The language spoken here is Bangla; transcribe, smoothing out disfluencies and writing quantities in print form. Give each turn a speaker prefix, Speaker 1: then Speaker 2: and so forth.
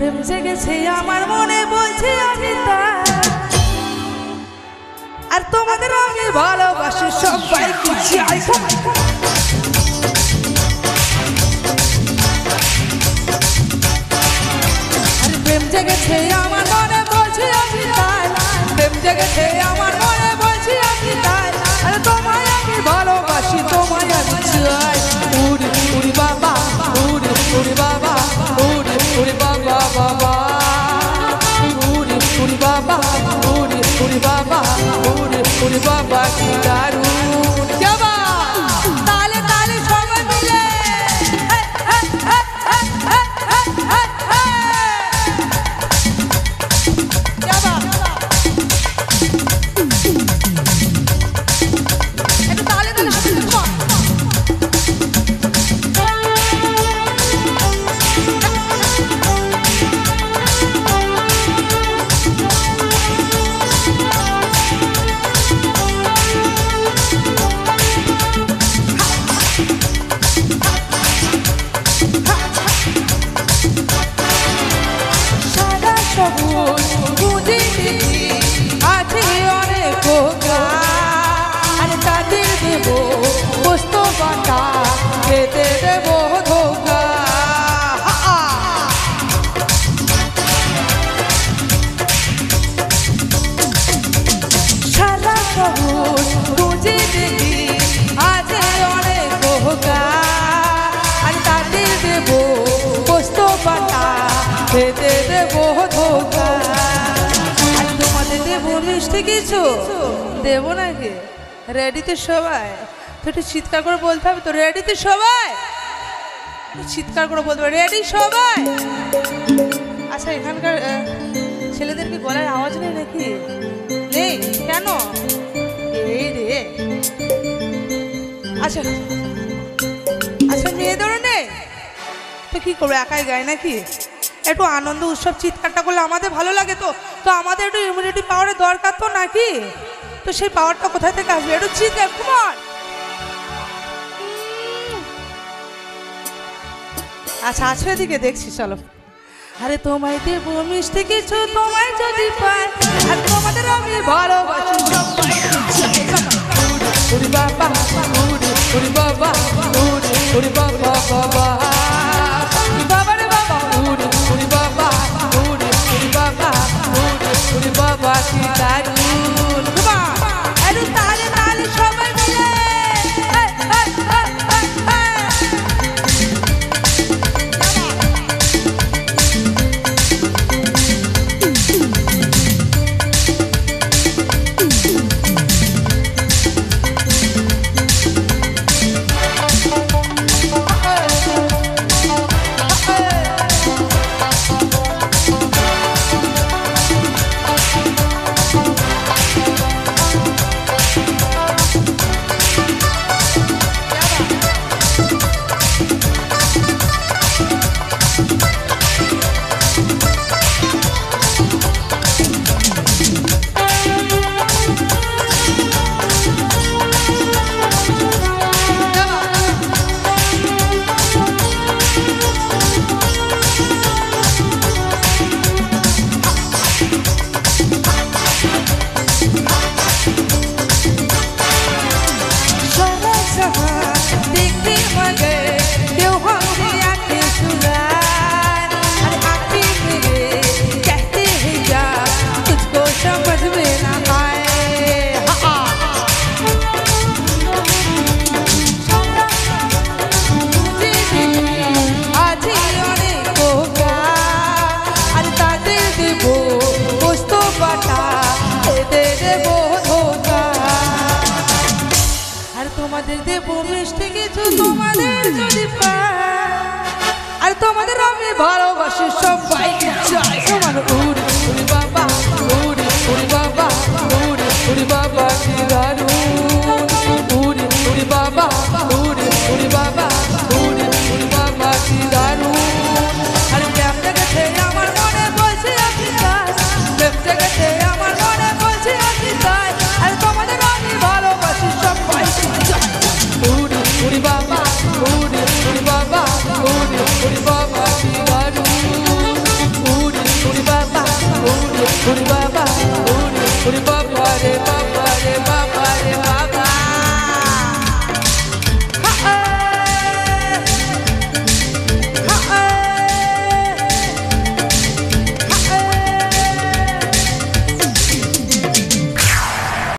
Speaker 1: প্রেম জেগেছে আমার মনে বলছি আমি তাই, আর তোমাদের আমি ভালোবাসি সবাইকে চাই। আর প্রেম জেগেছে আমার মনে বলছি আমি তাই, প্রেম জেগেছে আমার মনে বলছি আমি তাই, আর তোমায় আমি ভালোবাসি তোমায় আমি চাই। উড়ি উড়ি বাবা উড়ি উড়ি বাবা উড়ি উড়ি বাবা বাবা উড়ি উড়ি বাবা উড়ি উড়ি বাবা উড়ি উড়ি বাবা কি দারুণ যাবা তালে তালে সবাই মিলে যাবা একটু তালে তালে কিছু দেবো নাকি? রেডিতে সবাই তো একটু চিৎকার করে বলতে হবে তো, রেডিতে সবাই চিৎকার করে বলতে হবে রেডি সবাই। আচ্ছা এখানকার ছেলেদেরকে গলার আওয়াজ নেই নাকি? নেই কেন? এই রে আচ্ছা আচ্ছা মেয়েদেরও নেই তো কি করবো, একাই গায় নাকি? একটু আনন্দ উৎসব চিৎকারটা করলে আমাদের ভালো লাগে তো, তো আমাদের একটু ইমিউনিটি পাওয়ারের দরকার তো নাকি? তো সেই পাওয়ারটা কোথায় থেকে আসবে? একটু চিৎকার কমান। আচ্ছা আচ্ছা এদিকে দেখছি চলো। আরে তোমায় দেব মিষ্টি কিছু তোমায় যদি পাই, আর তোমাদের আমি ভালোবাসি উড়ি বাবা উড়ি উড়ি বাবা উড়ি উড়ি বাবা বাবা বাবা রে বাবা উড়ি উড়ি বাবা উড়ি উড়ি বাবা উড়ি উড়ি বাবা কি দারুণ আরে তালে তালে সবাই মিলে আর তোমাদের আমি ভালোবাসি সবাইকে চাই। তোমার উড়ি উড়ি বাবা উড়ি উড়ি বাবা উড়ি উড়ি বাবা কি দারুণ উড়ি উড়ি বাবা উড়ি উড়ি বাবা উড়ি উড়ি বাবা কি দারুণ। আর প্রেম জেগেছে আমার মনে বলছি আমি তাই, প্রেম জেগেছে আমার মনে বলছি আমি তাই, আর তোমাদের আমি ভালোবাসি সবাইকে চাই। উড়ি উড়ি বাবা উড়ি উড়ি বাবা উড়ি উড়ি বাবা কি দারুণ। ওরে বাবা রে